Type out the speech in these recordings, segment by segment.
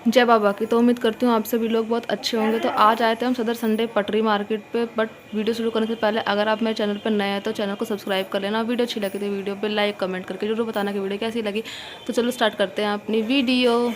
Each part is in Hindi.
जय बाबा की। तो उम्मीद करती हूँ आप सभी लोग बहुत अच्छे होंगे। तो आज आए थे हम सदर संडे पटरी मार्केट पे। बट वीडियो शुरू करने से पहले अगर आप मेरे चैनल पर नए हैं तो चैनल को सब्सक्राइब कर लेना। वीडियो अच्छी लगी तो वीडियो पे लाइक कमेंट करके जरूर बताना कि वीडियो कैसी लगी। तो चलो स्टार्ट करते हैं अपनी वीडियो।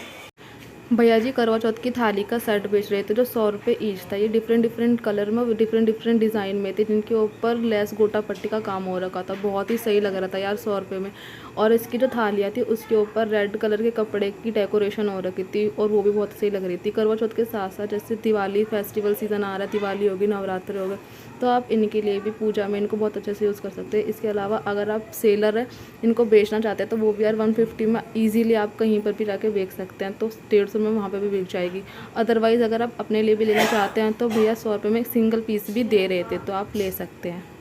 भैया जी करवा चौथ की थाली का सेट बेच रहे थे जो 100 रुपये ईच था। ये डिफरेंट डिफरेंट कलर में डिफरेंट डिज़ाइन में थे, जिनके ऊपर लेस गोटा पट्टी का काम हो रखा था। बहुत ही सही लग रहा था यार 100 रुपये में। और इसकी जो थालियाँ थी उसके ऊपर रेड कलर के कपड़े की डेकोरेशन हो रखी थी और वो भी बहुत सही लग रही थी। करवा चौथ के साथ साथ जैसे दिवाली फेस्टिवल सीज़न आ रहा है, दिवाली होगी, नवरात्र होगा, तो आप इनके लिए भी पूजा में इनको बहुत अच्छे से यूज़ कर सकते हैं। इसके अलावा अगर आप सेलर है, इनको बेचना चाहते हैं, तो वो भी यार 150 में ईजिली आप कहीं पर भी जाके बेच सकते हैं। तो 150 में वहाँ पे भी बिक जाएगी। अदरवाइज़ अगर आप अपने लिए भी लेना चाहते हैं तो भैया 100 रुपये में एक सिंगल पीस भी दे रहे थे, तो आप ले सकते हैं।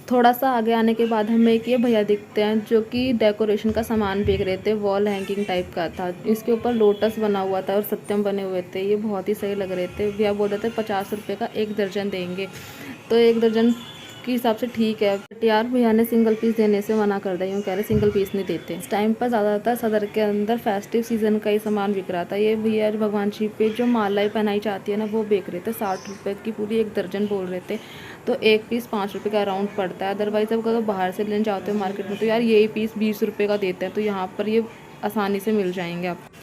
थोड़ा सा आगे आने के बाद हमें एक ये भैया दिखते हैं जो कि डेकोरेशन का सामान बेच रहे थे। वॉल हैंगिंग टाइप का था, इसके ऊपर लोटस बना हुआ था और सत्यम बने हुए थे। ये बहुत ही सही लग रहे थे। भैया बोल रहे थे 50 रुपये का एक दर्जन देंगे, तो एक दर्जन के हिसाब से ठीक है। बट यार भैया ने सिंगल पीस देने से मना कर दिया। यूँ कह रहे सिंगल पीस नहीं देते। इस टाइम पर ज़्यादातर सदर के अंदर फेस्टिव सीजन का ही सामान बिक रहा था। ये भैया भगवान जी पे जो मालाएं पहनाई जाती है ना, वो बेच रहे थे। 60 रुपये की पूरी एक दर्जन बोल रहे थे, तो एक पीस 5 रुपये का अराउंड पड़ता है। अदरवाइज़ अब अगर बाहर से लेने जाते हो मार्केट में तो यार यही पीस 20 रुपये का देते हैं, तो यहाँ पर ये आसानी से मिल जाएंगे आपको।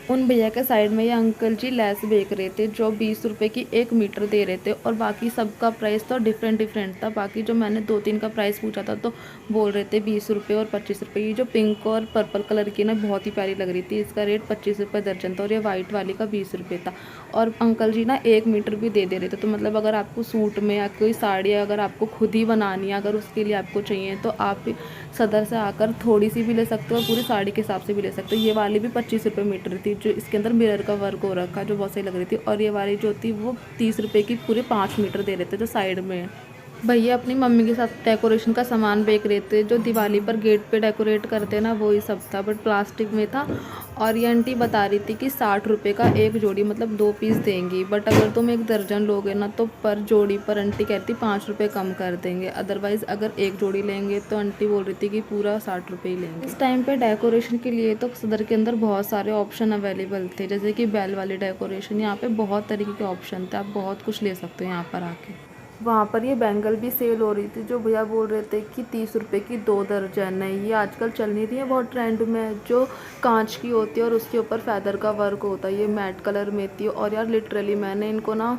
उन भैया के साइड में ये अंकल जी लेस बेच रहे थे जो 20 रुपये की 1 मीटर दे रहे थे, और बाकी सबका प्राइस तो डिफरेंट डिफरेंट था। बाकी जो मैंने 2-3 का प्राइस पूछा था तो बोल रहे थे 20 रुपये और 25 रुपये। ये जो पिंक और पर्पल कलर की ना बहुत ही प्यारी लग रही थी, इसका रेट 25 रुपये दर्जन था, और ये वाइट वाली का 20 रुपये था। और अंकल जी ना 1 मीटर भी दे रहे थे। तो मतलब अगर आपको सूट में या कोई साड़ी अगर आपको खुद ही बनानी है, अगर उसके लिए आपको चाहिए, तो आप सदर से आकर थोड़ी सी भी ले सकते हो और पूरी साड़ी के हिसाब से भी ले सकते हो। ये वाली भी 25 रुपये मीटर थी, जो इसके अंदर मिरर का वर्क हो रखा जो बहुत सही लग रही थी। और ये वाली जो थी वो 30 रुपये की पूरे 5 मीटर दे रहे थे जो साइड में है। भैया अपनी मम्मी के साथ डेकोरेशन का सामान बेच रहे थे। जो दिवाली पर गेट पे डेकोरेट करते हैं ना, वो ही सब था, बट प्लास्टिक में था। और ये आंटी बता रही थी कि 60 रुपये का एक जोड़ी, मतलब 2 पीस देंगी। बट अगर तुम एक दर्जन लोगे ना तो पर जोड़ी पर आंटी कहती 5 रुपये कम कर देंगे। अदरवाइज़ अगर एक जोड़ी लेंगे तो आंटी बोल रही थी कि पूरा 60 रुपये ही लेंगे। इस टाइम पे डेकोरेशन के लिए तो सदर के अंदर बहुत सारे ऑप्शन अवेलेबल थे, जैसे कि बैल वाली डेकोरेशन। यहाँ पे बहुत तरीके के ऑप्शन थे, आप बहुत कुछ ले सकते हो यहाँ पर आके। वहाँ पर ये बैंगल भी सेल हो रही थी, जो भैया बोल रहे थे कि 30 रुपये की 2 दर्जन है। ये आजकल चल नहीं रही है, बहुत ट्रेंड में है, जो कांच की होती है और उसके ऊपर फैदर का वर्क होता है। ये मैट कलर में थी, और यार लिटरली मैंने इनको ना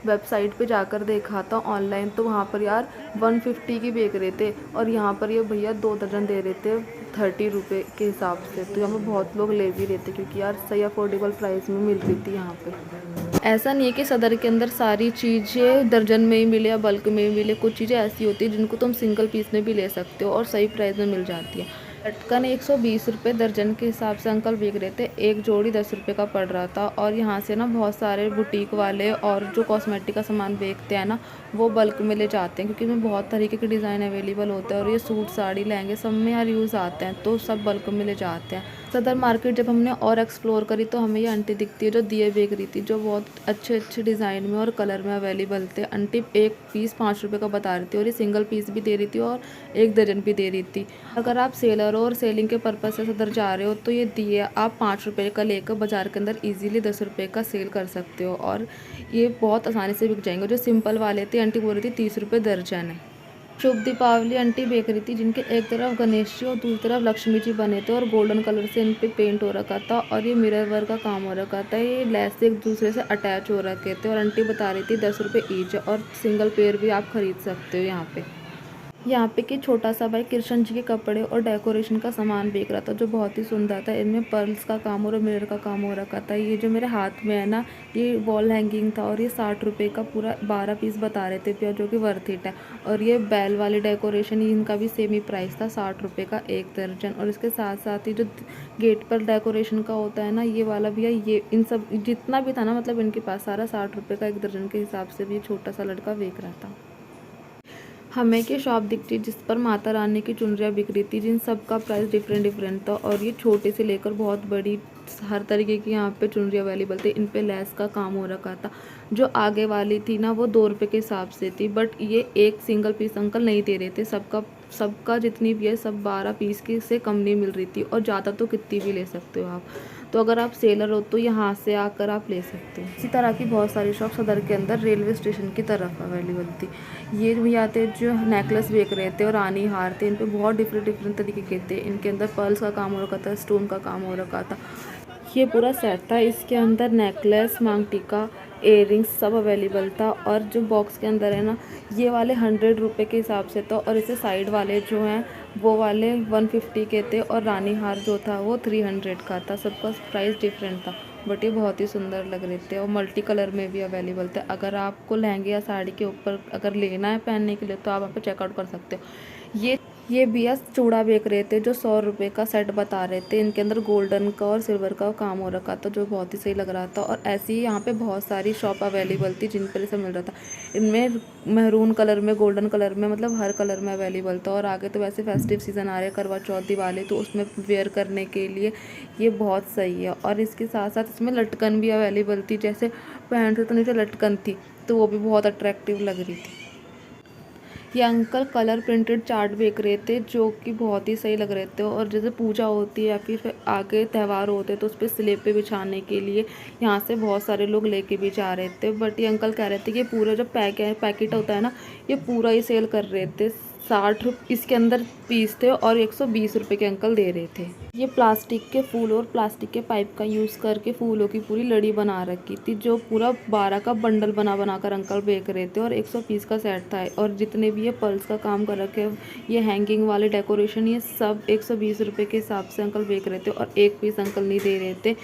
वेबसाइट पे जाकर देखा था ऑनलाइन, तो वहाँ पर यार 150 की बेच रहे थे, और यहाँ पर ये भैया 2 दर्जन दे रहे थे 30 रुपये के हिसाब से। तो यहाँ पर बहुत लोग ले भी रहे थे, क्योंकि यार सही अफोर्डेबल प्राइस में मिल रही थी यहाँ पे। ऐसा नहीं है कि सदर के अंदर सारी चीज़ें दर्जन में ही मिले या बल्क में ही मिले। कुछ चीज़ें ऐसी होती है जिनको तुम सिंगल पीस में भी ले सकते हो और सही प्राइस में मिल जाती है। लटकन 120 रुपये दर्जन के हिसाब से अंकल बेच रहे थे। एक जोड़ी 10 रुपये का पड़ रहा था। और यहाँ से ना बहुत सारे बुटीक वाले और जो कॉस्मेटिक का सामान बेचते हैं ना, वो बल्क में ले जाते हैं, क्योंकि इसमें बहुत तरीके के डिज़ाइन अवेलेबल होते हैं, और ये सूट साड़ी लहंगे सब में यार यूज़ आते हैं, तो सब बल्क में ले जाते हैं। सदर मार्केट जब हमने और एक्सप्लोर करी तो हमें ये आंटी दिखती है जो दिए बेच रही थी, जो बहुत अच्छे अच्छे डिज़ाइन में और कलर में अवेलेबल थे। आंटी एक पीस 5 रुपये का बता रही थी, और ये सिंगल पीस भी दे रही थी और एक दर्जन भी दे रही थी। अगर आप सेलर हो और सेलिंग के पर्पज़ से सदर जा रहे हो तो ये दिए आप 5 रुपये का लेकर बाज़ार के अंदर ईजिली 10 रुपये का सेल कर सकते हो, और ये बहुत आसानी से बिक जाएंगे। जो सिंपल वाले थे आंटी बोल रही थी 30 रुपये दर्जन है। शुभ दीपावली आंटी बेच रही थी, जिनके एक तरफ गणेश जी और दूसरी तरफ लक्ष्मी जी बने थे, और गोल्डन कलर से इन पे पेंट हो रखा था, और ये मिरर वर्क का काम हो रखा था। ये लेस से एक दूसरे से अटैच हो रखे थे, और आंटी बता रही थी 10 रुपये ईच, और सिंगल पेयर भी आप खरीद सकते हो यहाँ पे। यहाँ पे कि छोटा सा भाई कृष्ण जी के कपड़े और डेकोरेशन का सामान बेच रहा था, जो बहुत ही सुंदर था। इनमें पर्ल्स का काम और मिरर का काम हो रखा था। ये जो मेरे हाथ में है ना, ये वॉल हैंगिंग था, और ये 60 रुपये का पूरा 12 पीस बता रहे थे भैया, जो कि वर्थ इट है। और ये बैल वाली डेकोरेशन, इनका भी सेम ही प्राइस था, 60 रुपये का एक दर्जन। और इसके साथ साथ ही जो गेट पर डेकोरेशन का होता है ना, ये वाला भैया, ये इन सब जितना भी था ना, मतलब इनके पास सारा 60 रुपये का एक दर्जन के हिसाब से भी छोटा सा लड़का बेच रहा था। हमें एक शॉप दिखती जिस पर माता रानी की चुनरियाँ बिक रही थी, जिन सब का प्राइस डिफरेंट डिफरेंट था, और ये छोटे से लेकर बहुत बड़ी हर तरीके की यहाँ पे चुनरी अवेलेबल थी। इन पे लेस का काम हो रखा था। जो आगे वाली थी ना वो 2 रुपये के हिसाब से थी, बट ये एक सिंगल पीस अंकल नहीं दे रहे थे, सबका जितनी भी है सब 12 पीस की से कम नहीं मिल रही थी, और ज़्यादा तो कितनी भी ले सकते हो आप। तो अगर आप सेलर हो तो यहाँ से आकर आप ले सकते हो। इसी तरह की बहुत सारी शॉप सदर के अंदर रेलवे स्टेशन की तरफ अवेलेबल थी। ये भैया थे जो नेकलेस बेच रहे थे और रानी हार थे, इन पे बहुत डिफरेंट तरीके के थे। इनके अंदर पर्ल्स का काम हो रखा था, स्टोन का काम हो रखा था। ये पूरा सेट था, इसके अंदर नेकलेस, मांग टीका, इयररिंग्स सब अवेलेबल था। और जो बॉक्स के अंदर है ना, ये वाले 100 रुपये के हिसाब से था, और इससे साइड वाले जो हैं वो वाले 150 के थे, और रानी हार जो था वो 300 का था। सबका प्राइस डिफरेंट था, बट ये बहुत ही सुंदर लग रहे थे, और मल्टी कलर में भी अवेलेबल थे। अगर आपको लहंगे या साड़ी के ऊपर अगर लेना है पहनने के लिए तो आप वहाँ पे चेकआउट कर सकते हो। ये भैया चूड़ा बेच रहे थे जो 100 रुपये का सेट बता रहे थे। इनके अंदर गोल्डन का और सिल्वर का काम हो रखा था, जो बहुत ही सही लग रहा था। और ऐसे ही यहाँ पे बहुत सारी शॉप अवेलेबल थी जिन पर सब मिल रहा था। इनमें महरून कलर में, गोल्डन कलर में, मतलब हर कलर में अवेलेबल था। और आगे तो वैसे फेस्टिव सीज़न आ रहे हैं, करवा चौथ, दिवाली, तो उसमें वेयर करने के लिए ये बहुत सही है। और इसके साथ साथ इसमें लटकन भी अवेलेबल थी, जैसे पैंट से तो नीचे लटकन थी, तो वो भी बहुत अट्रैक्टिव लग रही थी। ये अंकल कलर प्रिंटेड चार्ट बेच रहे थे जो कि बहुत ही सही लग रहे थे। और जैसे पूजा होती है या फिर आगे त्यौहार होते हैं तो उस पर स्लेब पे बिछाने के लिए यहाँ से बहुत सारे लोग लेके भी जा रहे थे। बट ये अंकल कह रहे थे कि पूरा जो पैकेट होता है ना, ये पूरा ही सेल कर रहे थे। 60 रुपये इसके अंदर पीस थे और 120 रुपये के अंकल दे रहे थे। ये प्लास्टिक के फूल और प्लास्टिक के पाइप का यूज़ करके फूलों की पूरी लड़ी बना रखी थी, जो पूरा 12 का बंडल बना कर अंकल बेच रहे थे। और 120 का सेट था। और जितने भी ये पर्ल्स का काम कर रखे, ये हैंगिंग वाले डेकोरेशन, ये सब 120 रुपये के हिसाब से अंकल बेच रहे थे, और एक पीस अंकल नहीं दे रहे थे।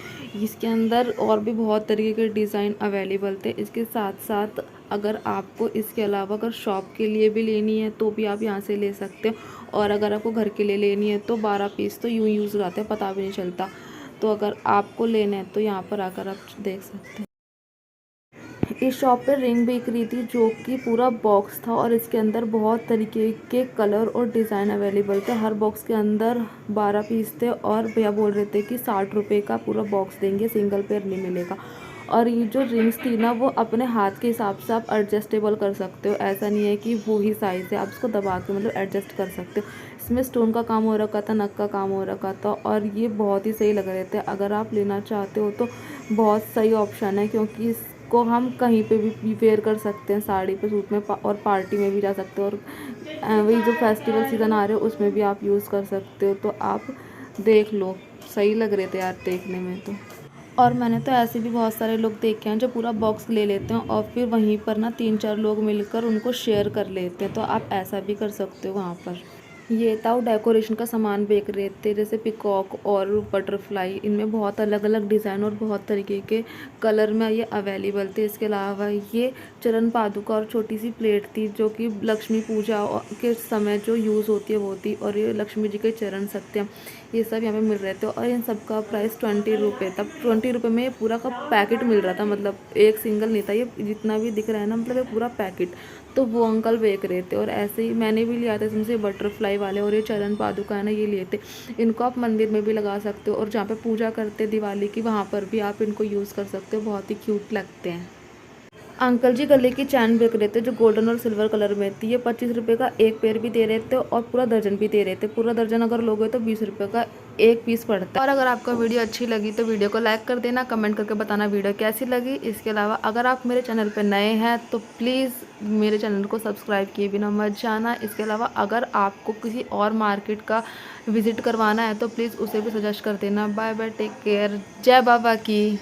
इसके अंदर और भी बहुत तरीके के डिज़ाइन अवेलेबल थे। इसके साथ साथ अगर आपको इसके अलावा अगर शॉप के लिए भी लेनी है तो भी आप यहाँ से ले सकते हो। और अगर आपको घर के लिए लेनी है तो 12 पीस तो यूँ यूज़ हो जाते हैं, पता भी नहीं चलता। तो अगर आपको लेना है तो यहाँ पर आकर आप देख सकते हैं। इस शॉप पे रिंग बिक रही थी जो कि पूरा बॉक्स था, और इसके अंदर बहुत तरीके के कलर और डिज़ाइन अवेलेबल थे। हर बॉक्स के अंदर 12 पीस थे, और भैया बोल रहे थे कि 60 रुपये का पूरा बॉक्स देंगे, सिंगल पेयर नहीं मिलेगा। और ये जो रिंग्स थी ना, वो अपने हाथ के हिसाब से आप एडजस्टेबल कर सकते हो। ऐसा नहीं है कि वो ही साइज़ है, आप इसको दबा के मतलब एडजस्ट कर सकते हो। इसमें स्टोन का काम हो रखा था, नग का काम हो रखा था, और ये बहुत ही सही लग रहे थे। अगर आप लेना चाहते हो तो बहुत सही ऑप्शन है, क्योंकि इसको हम कहीं पे भी वेयर कर सकते हैं, साड़ी पे, सूट में, और पार्टी में भी जा सकते हो। और वही जो फेस्टिवल सीज़न आ रहे हो उसमें भी आप यूज़ कर सकते हो। तो आप देख लो, सही लग रहे थे यार देखने में तो। और मैंने तो ऐसे भी बहुत सारे लोग देखे हैं जो पूरा बॉक्स ले लेते हैं और फिर वहीं पर ना 3-4 लोग मिलकर उनको शेयर कर लेते हैं। तो आप ऐसा भी कर सकते हो वहाँ पर। ये था वो डेकोरेशन का सामान बेच रहे थे, जैसे पिकॉक और बटरफ्लाई। इनमें बहुत अलग अलग डिज़ाइन और बहुत तरीके के कलर में ये अवेलेबल थे। इसके अलावा ये चरण पादुका और छोटी सी प्लेट थी जो कि लक्ष्मी पूजा के समय जो यूज़ होती है वो थी। और ये लक्ष्मी जी के चरण सत्यम, ये सब यहाँ पे मिल रहे थे। और इन सब का प्राइस 20 रुपये था। 20 रुपये में ये पूरा का पैकेट मिल रहा था, मतलब एक सिंगल नहीं था। ये जितना भी दिख रहा है ना, मतलब ये पूरा पैकेट। तो वो अंकल बेच रहे थे। और ऐसे ही मैंने भी लिया था इसमें से बटरफ्लाई वाले, और ये चरण पादुका है ना, ये लिए थे। इनको आप मंदिर में भी लगा सकते हो, और जहाँ पे पूजा करते दिवाली की वहाँ पर भी आप इनको यूज़ कर सकते हो, बहुत ही क्यूट लगते हैं। अंकल जी गले की चैन बेच रहे थे जो गोल्डन और सिल्वर कलर में थी। ये 25 रुपये का एक पेयर भी दे रहे थे, और पूरा दर्जन भी दे रहे थे। पूरा दर्जन अगर लोगे तो 20 रुपये का एक पीस पड़ता है। और अगर आपको वीडियो अच्छी लगी तो वीडियो को लाइक कर देना, कमेंट करके बताना वीडियो कैसी लगी। इसके अलावा अगर आप मेरे चैनल पर नए हैं तो प्लीज़ मेरे चैनल को सब्सक्राइब किए बिना मत जाना। इसके अलावा अगर आपको किसी और मार्केट का विज़िट करवाना है तो प्लीज़ उसे भी सजेस्ट कर देना। बाय बाय, टेक केयर, जय बाबा की।